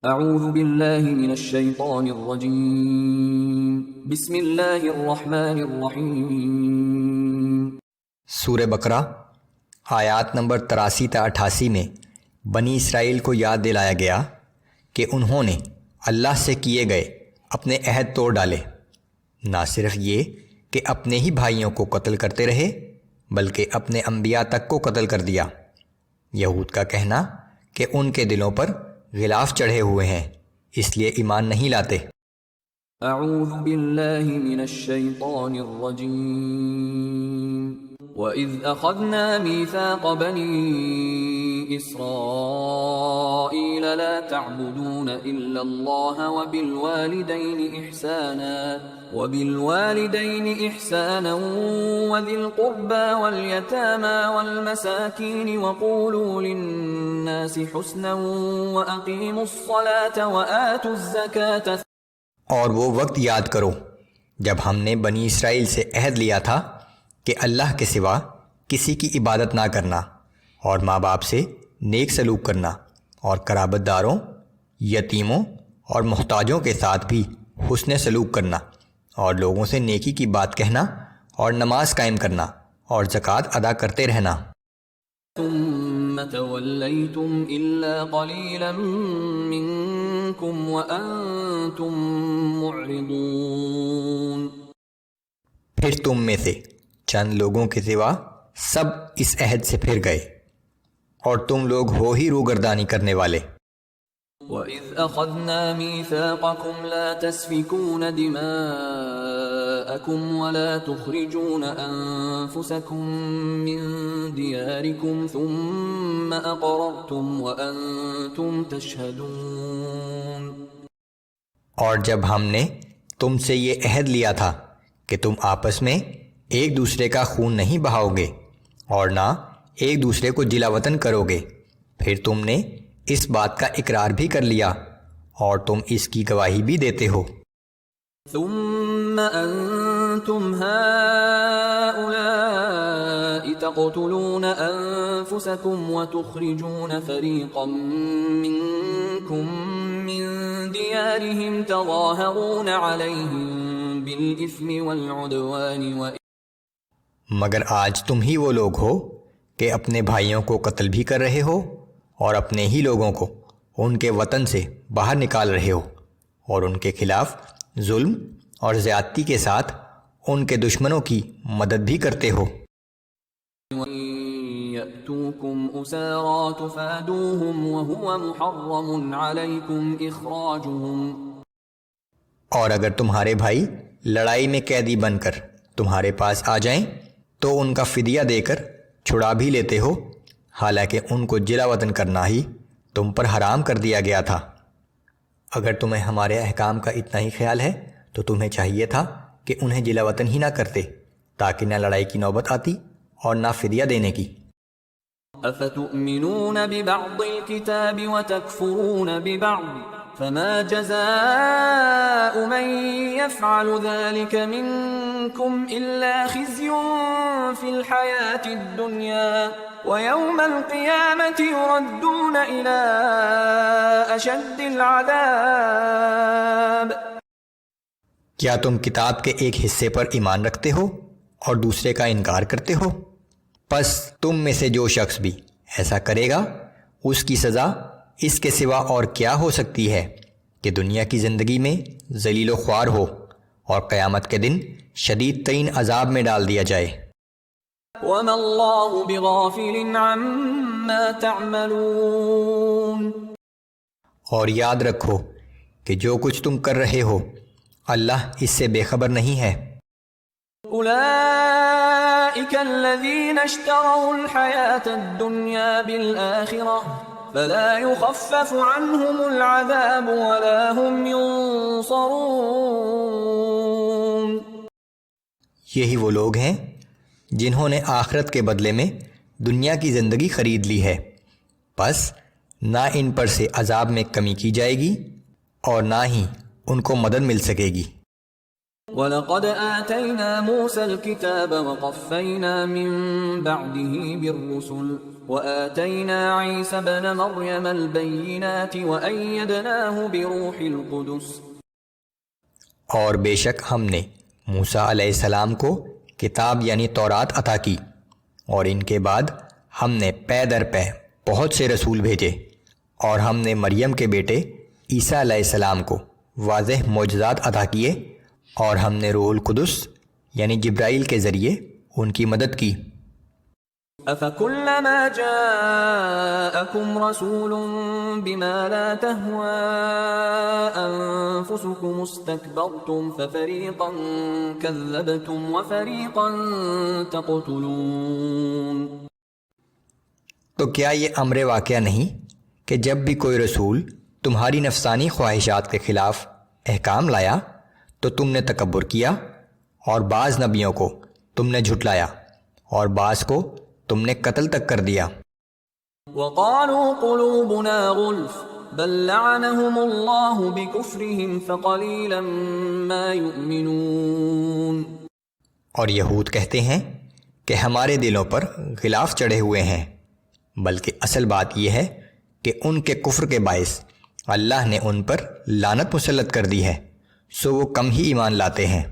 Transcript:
اعوذ باللہ من الشیطان الرجیم بسم اللہ الرحمن الرحیم۔ سورہ بقرہ آیات نمبر 83 تا 88 میں بنی اسرائیل کو یاد دلایا گیا کہ انہوں نے اللہ سے کیے گئے اپنے عہد توڑ ڈالے، نہ صرف یہ کہ اپنے ہی بھائیوں کو قتل کرتے رہے بلکہ اپنے انبیاء تک کو قتل کر دیا۔ یہود کا کہنا کہ ان کے دلوں پر غلاف چڑھے ہوئے ہیں، اس لیے ایمان نہیں لاتے۔ اعوذ باللہ من الشیطان الرجیم۔ وَإِذْ أَخَذْنَا مِيثَاقَ بَنِي إِسْرَائِيلَ لَا تَعْبُدُونَ إِلَّا اللَّهَ وَبِالْوَالِدَيْنِ إِحْسَانًا وَذِي الْقُرْبَى وَالْيَتَامَى وَالْمَسَاكِينِ وَقُولُوا لِلنَّاسِ حُسْنًا وَأَقِيمُوا الصَّلَاةَ وَآتُوا الزَّكَاةَ۔ اور وہ وقت یاد کرو جب ہم نے بنی اسرائیل سے عہد لیا تھا کہ اللہ کے سوا کسی کی عبادت نہ کرنا، اور ماں باپ سے نیک سلوک کرنا، اور قرابت داروں، یتیموں اور محتاجوں کے ساتھ بھی حسن سلوک کرنا، اور لوگوں سے نیکی کی بات کہنا، اور نماز قائم کرنا، اور زکوٰۃ ادا کرتے رہنا۔ ثم تولیتم الا قلیلا منکم وانتم معرضون۔ پھر تم میں سے چند لوگوں کے سوا سب اس عہد سے پھر گئے، اور تم لوگ ہو ہی روگردانی کرنے والے۔ وَإِذْ أَخَذْنَا مِيثَاقَكُمْ لَا تَسْفِكُونَ دِمَاءَكُمْ وَلَا تُخْرِجُونَ أَنفُسَكُمْ مِنْ دِيَارِكُمْ ثُمَّ أَقْرَرْتُمْ وَأَنْتُمْ تَشْهَدُونَ۔ اور جب ہم نے تم سے یہ عہد لیا تھا کہ تم آپس میں ایک دوسرے کا خون نہیں بہاؤ گے اور نہ ایک دوسرے کو جلا وطن کرو گے، پھر تم نے اس بات کا اقرار بھی کر لیا اور تم اس کی گواہی بھی دیتے ہو۔ ثم انتم هؤلاء تقتلون انفسكم وتخرجون فريقا منكم من ديارهم تظاهرون عليهم بالاثم والعدوان مگر آج تم ہی وہ لوگ ہو کہ اپنے بھائیوں کو قتل بھی کر رہے ہو اور اپنے ہی لوگوں کو ان کے وطن سے باہر نکال رہے ہو، اور ان کے خلاف ظلم اور زیادتی کے ساتھ ان کے دشمنوں کی مدد بھی کرتے ہو۔ يَأْتُوكُمْ أُسَارَىٰ تُفَادُوهُمْ وَهُوَ مُحَرَّمٌ عَلَيْكُمْ إِخْرَاجُهُمْ۔ اور اگر تمہارے بھائی لڑائی میں قیدی بن کر تمہارے پاس آ جائیں تو ان کا فدیہ دے کر چھڑا بھی لیتے ہو، حالانکہ ان کو جلا وطن کرنا ہی تم پر حرام کر دیا گیا تھا۔ اگر تمہیں ہمارے احکام کا اتنا ہی خیال ہے تو تمہیں چاہیے تھا کہ انہیں جلا وطن ہی نہ کرتے، تاکہ نہ لڑائی کی نوبت آتی اور نہ فدیہ دینے کی۔ افتؤمنون ببعض الكتاب وتكفرون ببعض فما جزاء من يفعل ذلك منكم إلا خزي في الحياة الدنيا ويوم القيامة يردون إلى أشد العذاب۔ کیا تم کتاب کے ایک حصے پر ایمان رکھتے ہو اور دوسرے کا انکار کرتے ہو؟ پس تم میں سے جو شخص بھی ایسا کرے گا اس کی سزا اس کے سوا اور کیا ہو سکتی ہے کہ دنیا کی زندگی میں ذلیل و خوار ہو اور قیامت کے دن شدید ترین عذاب میں ڈال دیا جائے۔ وَمَا اللَّهُ بِغَافِلٍ عَمَّا تَعْمَلُونَ۔ اور یاد رکھو کہ جو کچھ تم کر رہے ہو اللہ اس سے بے خبر نہیں ہے۔ أُولَئِكَ الَّذِينَ اشْتَرَوُا الْحَيَاةَ الدُّنْيَا بِالْآخِرَةِ فَلَا يُخَفَّفُ عَنْهُمُ الْعَذَابُ وَلَا هُمْ يُنصَرُونَ۔ یہی وہ لوگ ہیں جنہوں نے آخرت کے بدلے میں دنیا کی زندگی خرید لی ہے، پس نہ ان پر سے عذاب میں کمی کی جائے گی اور نہ ہی ان کو مدد مل سکے گی۔ وَلَقَدْ آتَيْنَا مُوسَى الْكِتَابَ وَقَفَّيْنَا مِن بَعْدِهِ بِالرُّسُلِ وآتينا عيسى ابن مريم البينات وأيدناه بروح القدس اور بے شک ہم نے موسیٰ علیہ السلام کو کتاب یعنی تورات عطا کی، اور ان کے بعد ہم نے پے در پے بہت سے رسول بھیجے، اور ہم نے مریم کے بیٹے عیسیٰ علیہ السلام کو واضح معجزات عطا کیے، اور ہم نے روح القدس یعنی جبرائیل کے ذریعے ان کی مدد کی۔ أفكلما جاءكم رسول بما لا تهوى أنفسكم استكبرتم ففريقا كذبتم وفريقا تقتلون۔ تو کیا یہ امر واقعہ نہیں کہ جب بھی کوئی رسول تمہاری نفسانی خواہشات کے خلاف احکام لایا تو تم نے تکبر کیا، اور بعض نبیوں کو تم نے جھٹلایا، اور بعض کو تم نے قتل تک کر دیا۔ وقالوا قلوبنا غلف بل لعنهم الله بكفرهم فقليلا ما يؤمنون۔ اور یہود کہتے ہیں کہ ہمارے دلوں پر غلاف چڑھے ہوئے ہیں، بلکہ اصل بات یہ ہے کہ ان کے کفر کے باعث اللہ نے ان پر لعنت مسلط کر دی ہے، سو وہ کم ہی ایمان لاتے ہیں۔